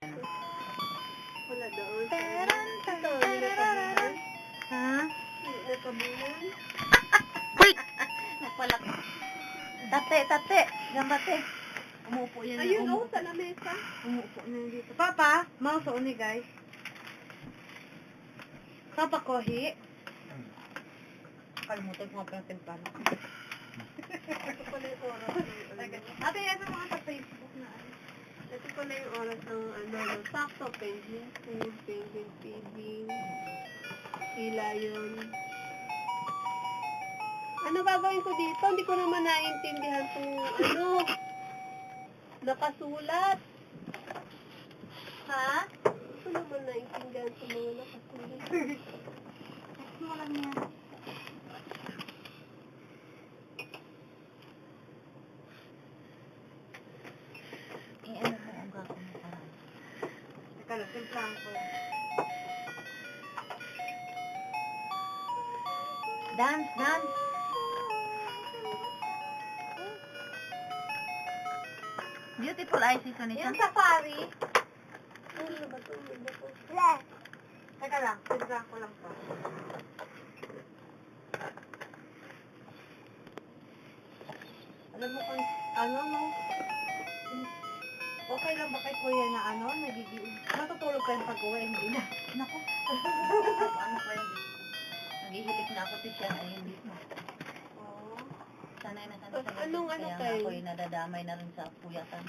Wala doon. Taran, ha? Nakabulan. Nagpalak. Tate. Gambate. Umupo yan. Ayun o, sa lamesa. Umupo na yan dito. Papa, mouse on ni guys. Papa, kohi. Kalimutan ko nga pa yung timpano. Ito pala yung oras ng Ate, ito mga sa Facebook na ano. Ito pala yung oras ng sakto, penguin food, penguin feeding, sila yun. Ano gagawin ko dito? Hindi ko naman naiintindihan kung nakasulat. Ha? Hindi ko naman naiintindihan kung mga nakasulat. Text mo lang yan. Ano mo ang gagawin mo parang? Teka lang, timplahan ko. Dance. Beautiful eyes ni Sonita. Yung safari. Ano ba ito? Teka lang, timplahan ko lang po. Alam mo kung okay lang ba kay kuya na matutulog kayo pag-uwi, hindi na. Naku. Ano ko yan? Naghihilik na ako siya, ay hindi mo. Oo. Sanay na Anong kaya kayo? ako'y nadadamay na rin sa puyatan.